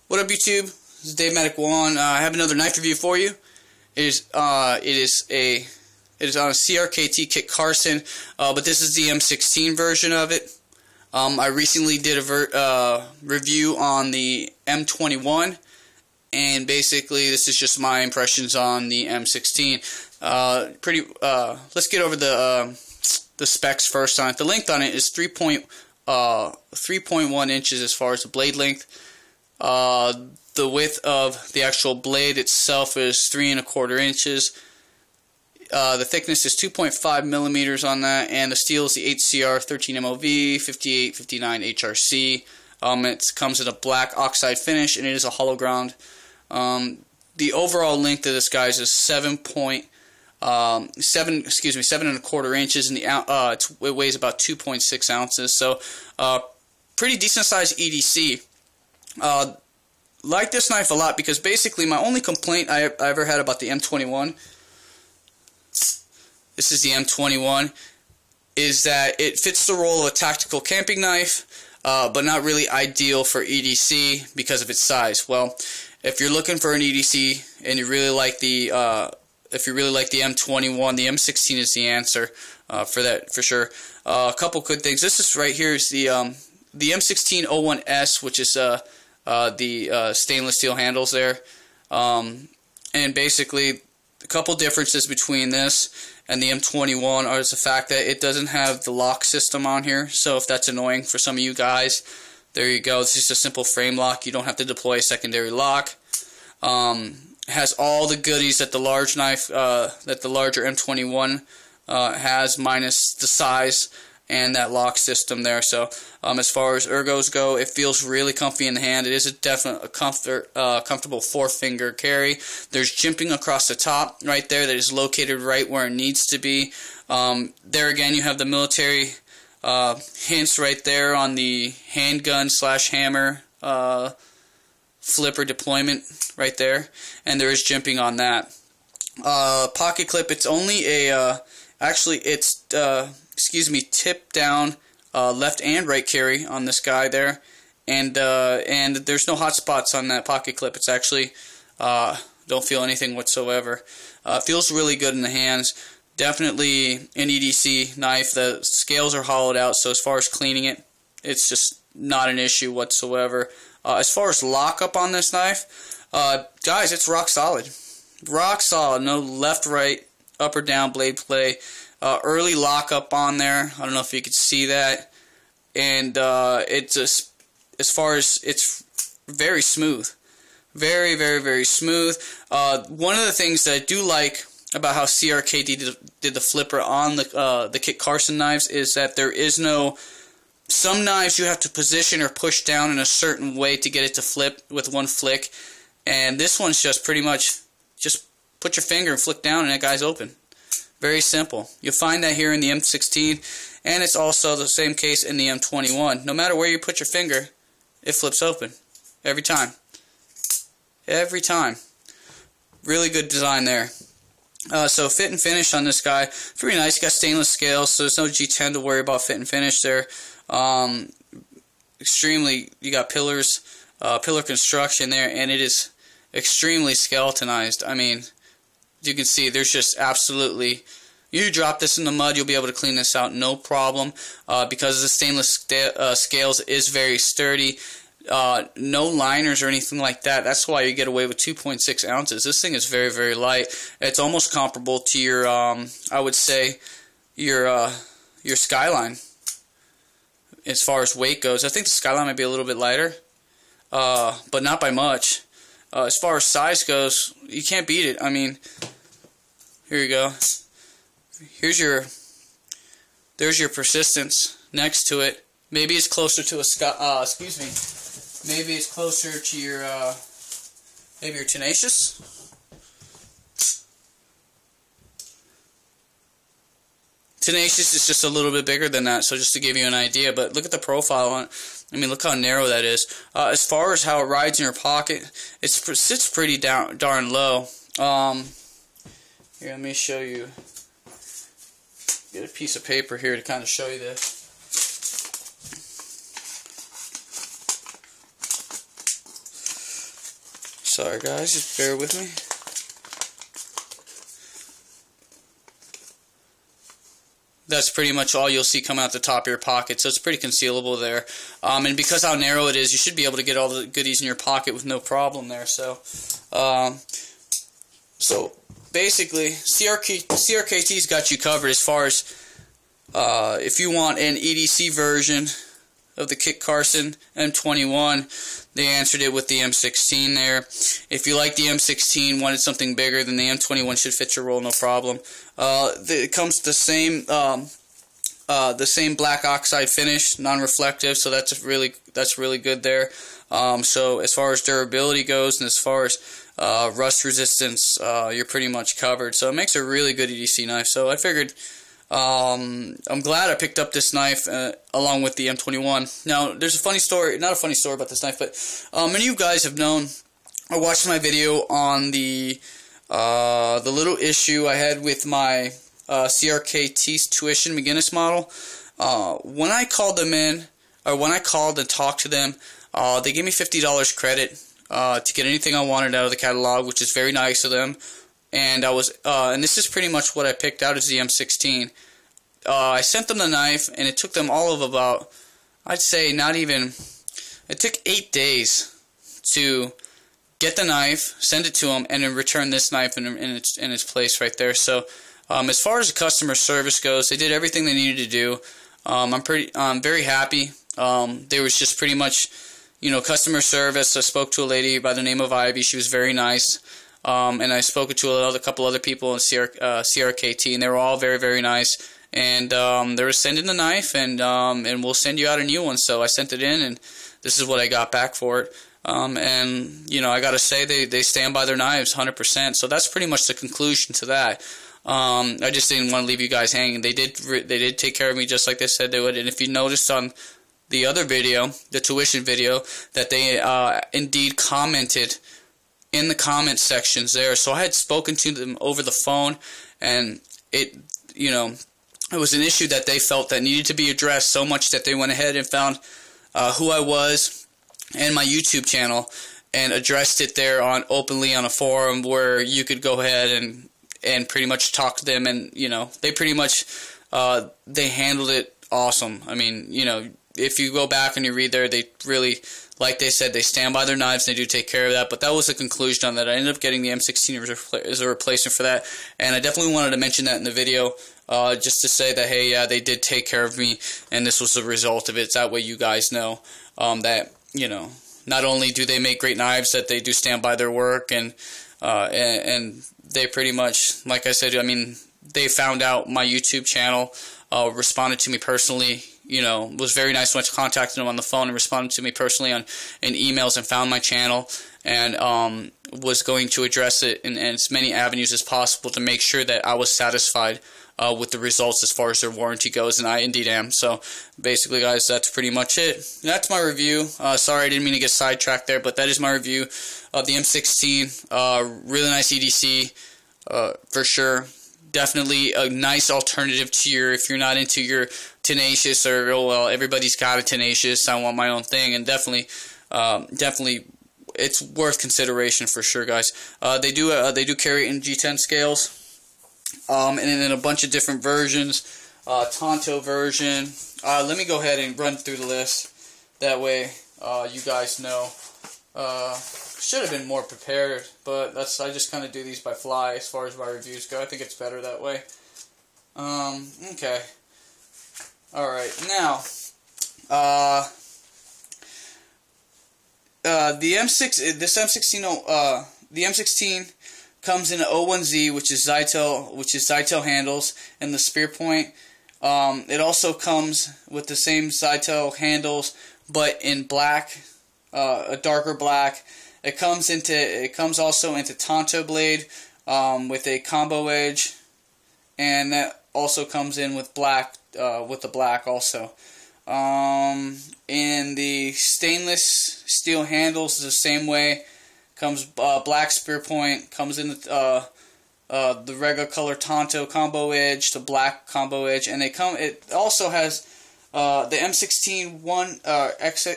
What up, YouTube? This is Dave Medic 1. I have another knife review for you. It is on a CRKT kit CARSON, but this is the M16 version of it. I recently did a review on the M21, and basically this is just my impressions on the M16. Let's get over the specs first on it. The length on it is 3.1 inches as far as the blade length. The width of the actual blade itself is 3¼ inches. The thickness is 2.5 millimeters on that, and the steel is the HCR 13 MOV 5859 HRC. It comes in a black oxide finish, and it is a hollow ground. The overall length of this, guys, is 7.1 inches, and it weighs about 2.6 ounces. So, pretty decent sized EDC. Like this knife a lot because basically my only complaint I ever had about the M21, this is the M21, is that it fits the role of a tactical camping knife, but not really ideal for EDC because of its size. Well, if you're looking for an EDC and you really like the M21, the M16 is the answer for that, for sure. A couple good things. This is right here is the M1601S, which is the stainless steel handles there, and basically a couple differences between this and the M21 are the fact that it doesn't have the lock system on here. So if that's annoying for some of you guys, there you go. It's just a simple frame lock. You don't have to deploy a secondary lock. It has all the goodies that the large knife, that the larger M21 has, minus the size and that lock system there. So as far as ergos go, it feels really comfy in the hand. It is a definite comfortable 4-finger carry. There's jimping across the top right there that is located right where it needs to be. There again, you have the military hints right there on the handgun / hammer flipper deployment right there, and there is jimping on that. Pocket clip, it's only a tip down left and right carry on this guy there, and there's no hot spots on that pocket clip. It's actually don't feel anything whatsoever. Feels really good in the hands. Definitely an EDC knife. The scales are hollowed out, so as far as cleaning it, it's just not an issue whatsoever. As far as lockup on this knife, guys, it's rock solid. Rock solid. No left, right, up or down blade play. Early lockup on there. I don't know if you could see that. And it's just, as far as, it's very smooth. Very, very, very smooth. One of the things that I do like about how CRKT did the flipper on the kit CARSON knives is that there is no, some knives you have to position or push down in a certain way to get it to flip with one flick. And this one's just pretty much, just put your finger and flick down and that guy's open. Very simple. You'll find that here in the M16, and it's also the same case in the M21. No matter where you put your finger, it flips open. Every time. Every time. Really good design there. So fit and finish on this guy, pretty nice. You got stainless scales, so there's no G10 to worry about fit and finish there. You got pillars, pillar construction there, and it is extremely skeletonized. I mean, you can see there's just absolutely, you drop this in the mud, you'll be able to clean this out no problem, because the stainless scales is very sturdy. No liners or anything like that. That's why you get away with 2.6 ounces. This thing is very, very light. It's almost comparable to your I would say your Skyline as far as weight goes. I think the Skyline might be a little bit lighter, but not by much. As far as size goes, you can't beat it. I mean, here you go. There's your persistence next to it. Maybe it's closer to a maybe it's closer to your maybe your Tenacious. Tenacious is just a little bit bigger than that, so just to give you an idea. But look at the profile on it. I mean, look how narrow that is. As far as how it rides in your pocket, it sits pretty darn low. Here, let me show you. Get a piece of paper here to kind of show you this. Sorry guys, just bear with me. That's pretty much all you'll see come out the top of your pocket, so it's pretty concealable there. And because how narrow it is, you should be able to get all the goodies in your pocket with no problem there. So basically, CRKT's got you covered as far as if you want an EDC version of the kit CARSON M21, they answered it with the M16 there. If you like the M16, wanted something bigger, then the M21 should fit your role, no problem. It comes the same black oxide finish, non-reflective, so that's really good there. So as far as durability goes, and as far as rust resistance, you're pretty much covered. So it makes a really good EDC knife. So I figured. I'm glad I picked up this knife along with the M21. Now, there's a funny story, not a funny story about this knife, but many of you guys have known or watched my video on the little issue I had with my CRKT's tuition McGinnis model. When I called them in, or when I called and talked to them, they gave me $50 credit to get anything I wanted out of the catalog, which is very nice of them. And and this is pretty much what I picked out as the M16. I sent them the knife, and it took them all of about, I'd say it took 8 days to get the knife, send it to them, and then return this knife in its place right there. So, as far as the customer service goes, they did everything they needed to do. I'm very happy. There was just pretty much, customer service. I spoke to a lady by the name of Ivy. She was very nice. And I spoke to a couple other people in CRKT, and they were all very, very nice. And they were sending the knife, and we'll send you out a new one. So I sent it in, and this is what I got back for it. And I gotta say they stand by their knives 100%. So that's pretty much the conclusion to that. I just didn't want to leave you guys hanging. They did take care of me just like they said they would. And if you noticed on the other video, the tuition video, that they indeed commented in the comment sections there. So I had spoken to them over the phone, and it was an issue that they felt that needed to be addressed so much that they went ahead and found who I was and my YouTube channel and addressed it there openly on a forum where you could go ahead and pretty much talk to them, and they pretty much they handled it awesome. I mean, if you go back and you read there, they really, like they said, they stand by their knives and they do take care of that. But that was the conclusion on that. I ended up getting the M16 as a replacement for that. And I definitely wanted to mention that in the video just to say that, hey, yeah, they did take care of me, and this was the result of it. That way you guys know that, not only do they make great knives, that they do stand by their work, and they pretty much, like I said, I mean, they found out my YouTube channel, responded to me personally, was very nice when I contacted them on the phone, and responded to me personally in emails, and found my channel, and was going to address it in as many avenues as possible to make sure that I was satisfied with the results as far as their warranty goes, and I indeed am. So basically, guys, that's pretty much it. That's my review. Sorry, I didn't mean to get sidetracked there, but that is my review of the M16. Really nice EDC, for sure. Definitely a nice alternative to if you're not into your Tenacious, or, oh well, everybody's got a Tenacious, I want my own thing, and definitely it's worth consideration for sure, guys. They do carry it in G10 scales, and in a bunch of different versions. Tonto version. Let me go ahead and run through the list. That way, you guys know. Should have been more prepared, but I just kind of do these by fly as far as my reviews go. I think it's better that way. Okay. Alright, now, the M16 comes in an 01Z, which is Zytel handles, and the spear point. It also comes with the same Zytel handles, but in black, a darker black. It comes also into Tonto blade, with a combo edge, and that also comes in with black, with the black also. In the stainless steel handles, the same way. Comes black spear point, comes in the regular color Tonto combo edge, the black combo edge, and it also has the M16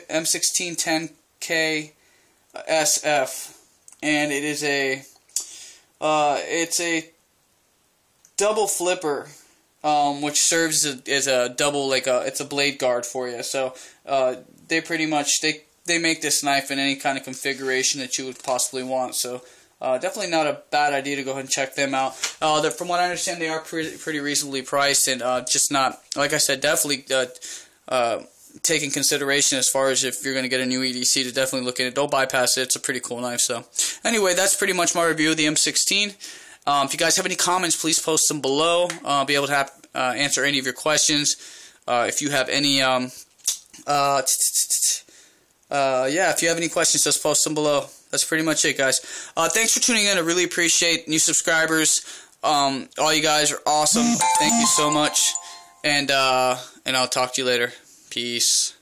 M1610K SF and it is a it's a double flipper, which serves as a double, it's a blade guard for you. So they pretty much they make this knife in any kind of configuration that you would possibly want. So definitely not a bad idea to go ahead and check them out. From what I understand, they are pretty reasonably priced, and just not, like I said, definitely take in consideration as far as if you're going to get a new EDC, to definitely look at it. Don't bypass it. It's a pretty cool knife. So anyway, that's pretty much my review of the M16. If you guys have any comments, please post them below. I'll be able to answer any of your questions. If you have any, if you have any questions, just post them below. That's pretty much it, guys. Thanks for tuning in. I really appreciate new subscribers. All you guys are awesome. Thank you so much. And I'll talk to you later. Peace.